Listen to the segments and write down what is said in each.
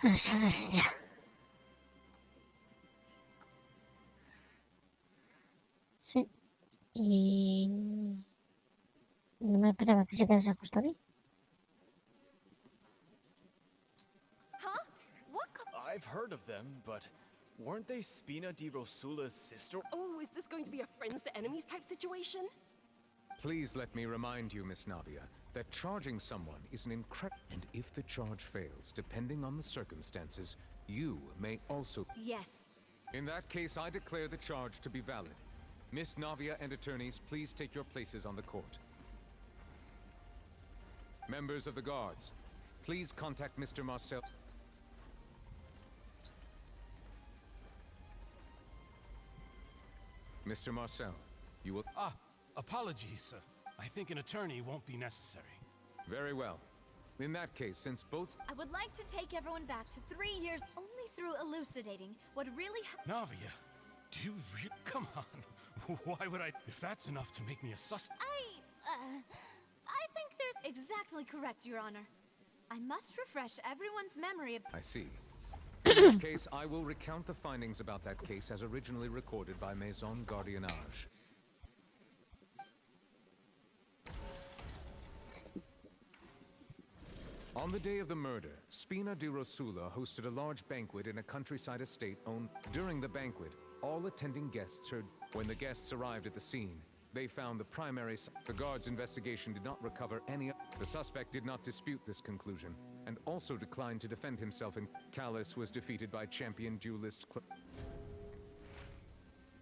Vamos a ver ya. Sí. Y no me esperaba que se quedase justo ahí. Huh? What? I've heard of them, but weren't they Spina di Rosula's sister? Oh, is this going to be a friends to enemies type situation? Please let me remind you, Miss Navia, that charging someone is an incredible... And if the charge fails, depending on the circumstances, you may also... Yes. In that case, I declare the charge to be valid. Miss Navia and attorneys, please take your places on the court. Members of the guards, please contact Mr. Marcel. Mr. Marcel, you will... Apologies, sir. I think an attorney won't be necessary. Very well. In that case, since both... I would like to take everyone back to 3 years only through elucidating what really Navia, do you come on. Why would I... If that's enough to make me a suspect... I think there's exactly correct, Your Honor. I must refresh everyone's memory of... I see. In which case, I will recount the findings about that case as originally recorded by Maison Gardiennage. On the day of the murder, Spina di Rosula hosted a large banquet in a countryside estate owned. During the banquet, all attending guests heard. When the guests arrived at the scene, they found the primary. The guards' investigation did not recover any. The suspect did not dispute this conclusion, and also declined to defend himself. And Callus was defeated by champion duelist.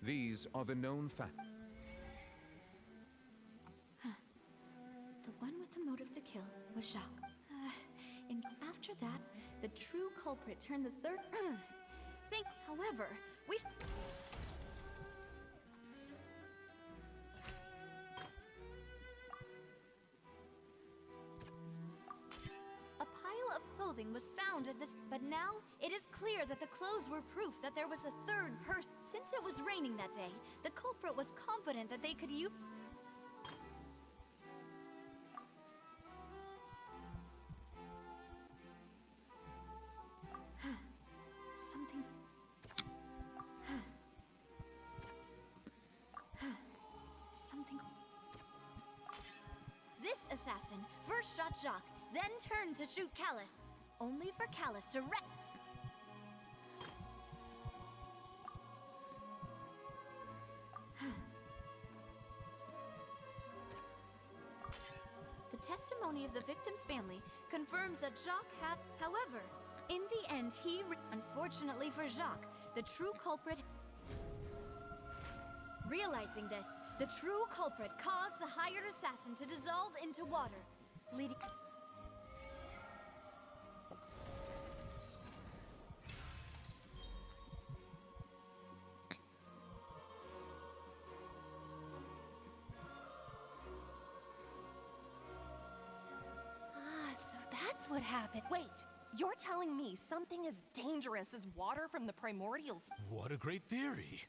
These are the known facts. The one with the motive to kill was Jacques. And after that, the true culprit turned the third thing. However, a pile of clothing was found at this, but now it is clear that the clothes were proof that there was a third person. Since it was raining that day, the culprit was confident that they could use. This assassin first shot Jacques, then turned to shoot Callus, only for Callus to The testimony of the victim's family confirms that Jacques had, however, in the end unfortunately for Jacques, the true culprit. Realizing this, the true culprit caused the hired assassin to dissolve into water, leading... So that's what happened. Wait, you're telling me something as dangerous as water from the primordials? What a great theory.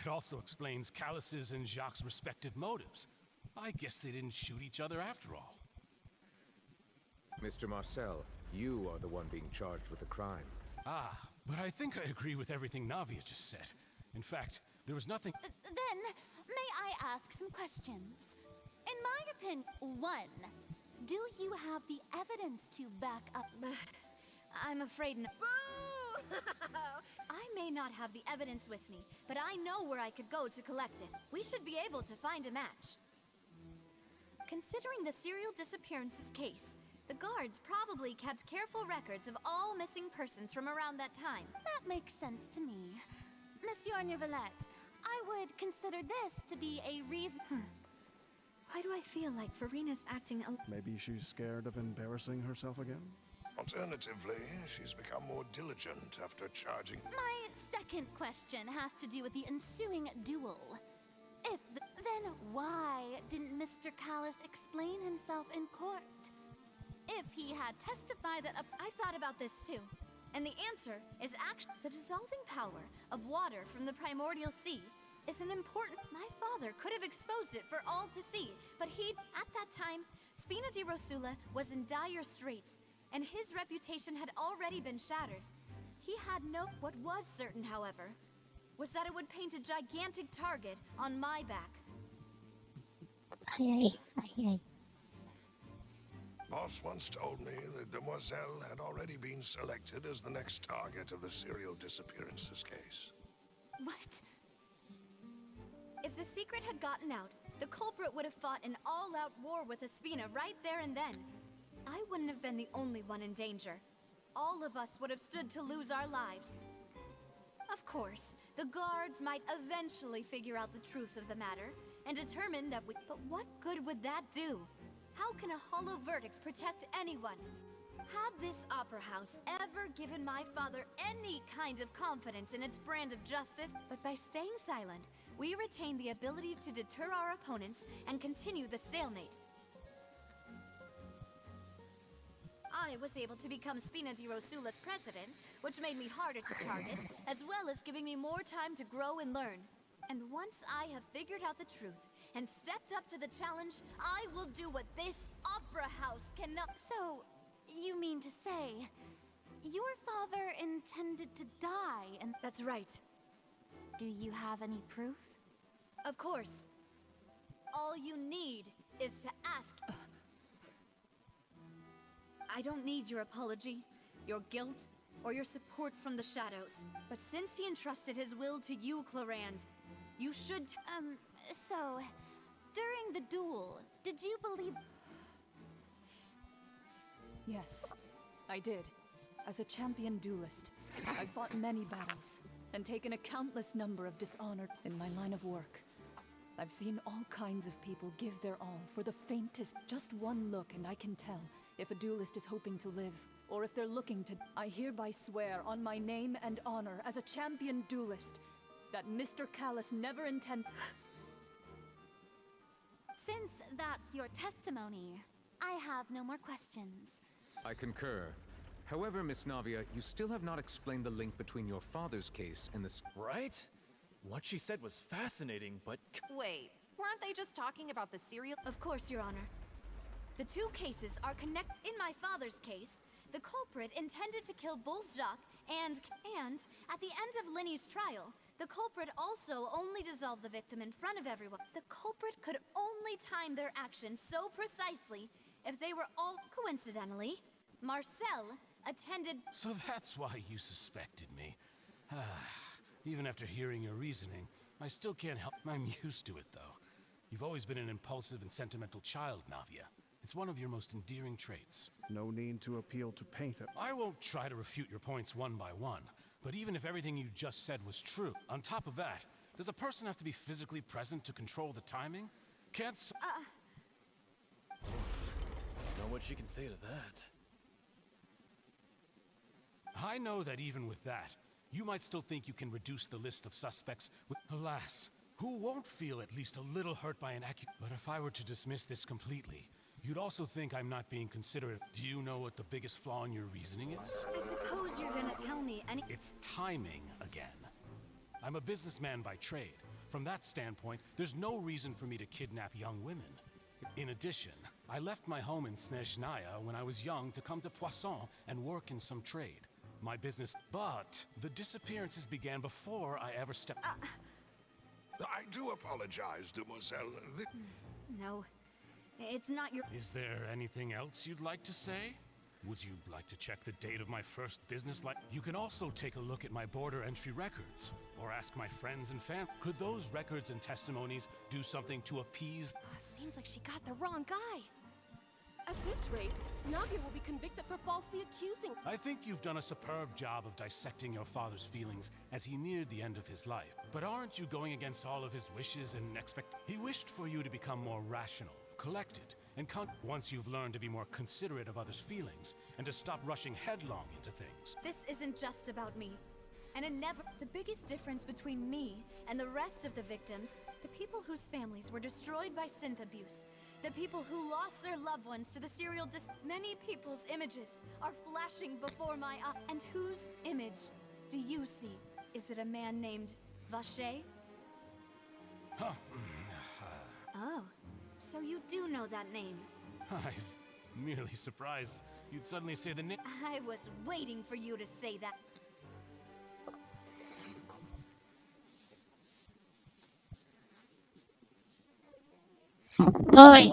It also explains Callus's and Jacques' respective motives. I guess they didn't shoot each other after all. Mr. Marcel, you are the one being charged with the crime. But I think I agree with everything Navia just said. In fact, there was nothing... Then, may I ask some questions? In my opinion, 1, do you have the evidence to back up? I'm afraid no. Boo! I may not have the evidence with me, but I know where I could go to collect it. We should be able to find a match. Considering the serial disappearances case, the guards probably kept careful records of all missing persons from around that time. That makes sense to me. Monsieur Neuvillette, I would consider this to be a reason... Why do I feel like Farina's acting Maybe she's scared of embarrassing herself again? Alternatively, she's become more diligent after charging. My second question has to do with the ensuing duel. Then why didn't Mr. Callus explain himself in court? If he had testified that I thought about this too. And the answer is actually the dissolving power of water from the primordial sea is an important... My father could have exposed it for all to see, but at that time, Spina di Rosula was in dire straits. and his reputation had already been shattered. He had no... What was certain, however, was that it would paint a gigantic target on my back. Ay, ay, ay, ay. Boss once told me that Demoiselle had already been selected as the next target of the serial disappearances case. What? If the secret had gotten out, the culprit would have fought an all-out war with Espina right there and then. I wouldn't have been the only one in danger. All of us would have stood to lose our lives. Of course, the guards might eventually figure out the truth of the matter and determine that we... But what good would that do? How can a hollow verdict protect anyone? Had this opera house ever given my father any kind of confidence in its brand of justice? But by staying silent, we retain the ability to deter our opponents and continue the stalemate. I was able to become Spina di Rosula's president, which made me harder to target, as well as giving me more time to grow and learn. And once I have figured out the truth and stepped up to the challenge, I will do what this opera house cannot. So, you mean to say, your father intended to die and... That's right. Do you have any proof? Of course. All you need is to ask. I don't need your apology, your guilt, or your support from the shadows. But since he entrusted his will to you, Clarand, you should... So, during the duel, did you believe... Yes, I did. As a champion duelist, I fought many battles and taken a countless number of dishonor in my line of work. I've seen all kinds of people give their all for the faintest. Just one look and I can tell if a duelist is hoping to live or if they're looking to... I hereby swear on my name and honor as a champion duelist that Mr. Callus never intend... Since that's your testimony, I have no more questions. I concur. However, Miss Navia, you still have not explained the link between your father's case and this... Right? What she said was fascinating, but... Wait, weren't they just talking about the serial? Of course, Your Honor. The two cases are connected. In my father's case, the culprit intended to kill both Jacques and at the end of Linny's trial, the culprit also only dissolved the victim in front of everyone. The culprit could only time their actions so precisely if they were all... Coincidentally, Marcel attended... So that's why you suspected me. Even after hearing your reasoning, I still can't help... I'm used to it, though. You've always been an impulsive and sentimental child, Navia. It's one of your most endearing traits. No need to appeal to paint it. I won't try to refute your points one by one, but even if everything you just said was true, on top of that, does a person have to be physically present to control the timing? Can't s- Know what she can say to that. I know that even with that, you might still think you can reduce the list of suspects with... Alas, who won't feel at least a little hurt by an But if I were to dismiss this completely, you'd also think I'm not being considerate. Do you know what the biggest flaw in your reasoning is? I suppose you're gonna tell me any... It's timing again. I'm a businessman by trade. From that standpoint, there's no reason for me to kidnap young women. In addition, I left my home in Snezhnaya when I was young to come to Poisson and work in some trade. My business... But the disappearances began before I ever stepped... I do apologize, Demoiselle. No, it's not your... Is there anything else you'd like to say? Would you like to check the date of my first business life? You can also take a look at my border entry records, or ask my friends and family. Could those records and testimonies do something to appease... Seems like she got the wrong guy. At this rate, Navia will be convicted for falsely accusing. I think you've done a superb job of dissecting your father's feelings as he neared the end of his life. But aren't you going against all of his wishes and He wished for you to become more rational, collected, and once you've learned to be more considerate of others' feelings, and to stop rushing headlong into things. This isn't just about me. And it never... The biggest difference between me and the rest of the victims, the people whose families were destroyed by synth abuse, the people who lost their loved ones to the serial Many people's images are flashing before my eyes. And whose image do you see? Is it a man named Vacher? Huh. Oh, so you do know that name. I'm merely surprised you'd suddenly say the name. I was waiting for you to say that. Ay,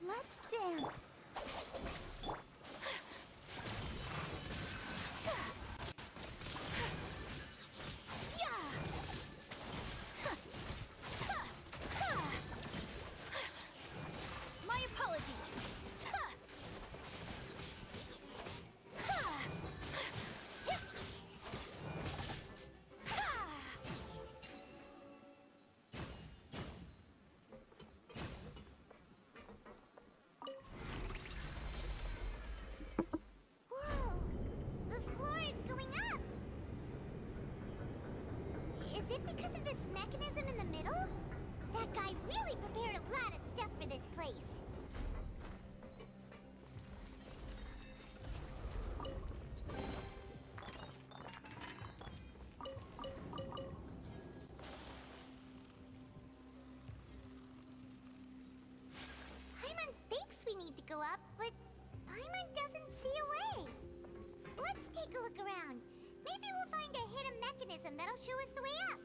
Let's dance. My apologies. Whoa! The floor is going up! Is it because of this mechanism in the middle? That guy really prepared a lot of stuff for this place. take a look around. Maybe we'll find a hidden mechanism that'll show us the way up.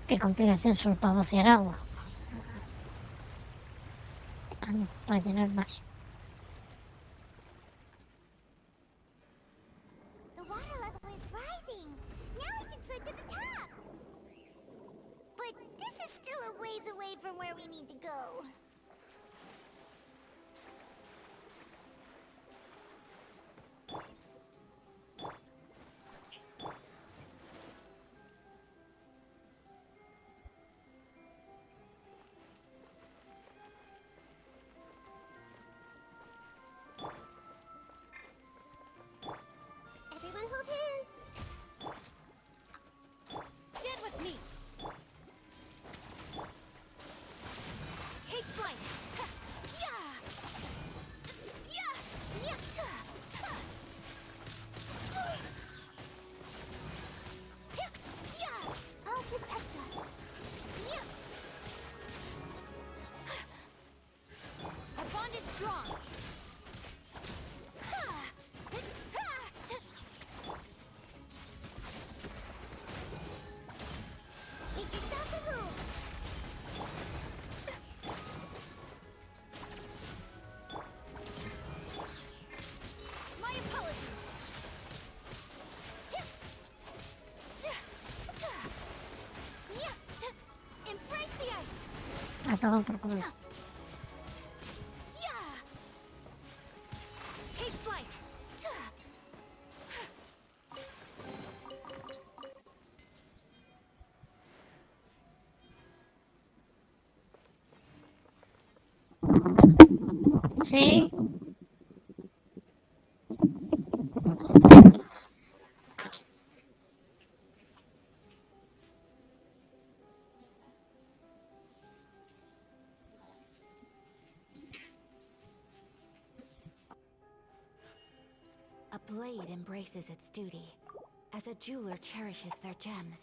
Qué complicación solo para vaciar agua. Ah, no, para llenar más. The water level is rising. Now we can swim to the top. But this is still a ways away from where we need to go. Everyone hold hands. Stand with me. Take flight. Yeah. Yeah. Yeah. Yeah. I'll protect us. Yeah. Our bond is strong. Make yourself a move. My apologies. Embrace the ice. A tomar por culo. Yeah. Take flight. Sí. A blade embraces its duty, as a jeweler cherishes their gems.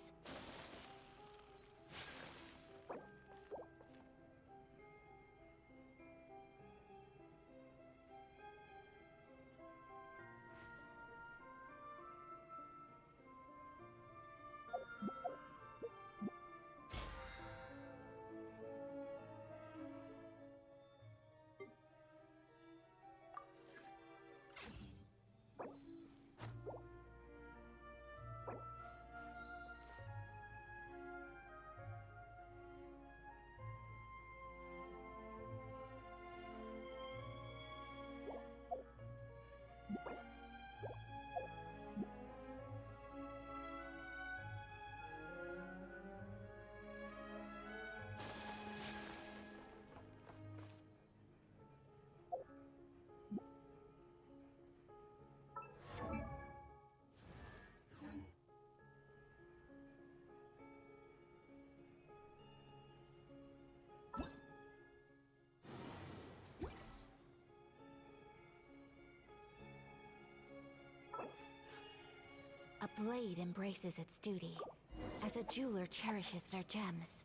A blade embraces its duty, as a jeweler cherishes their gems.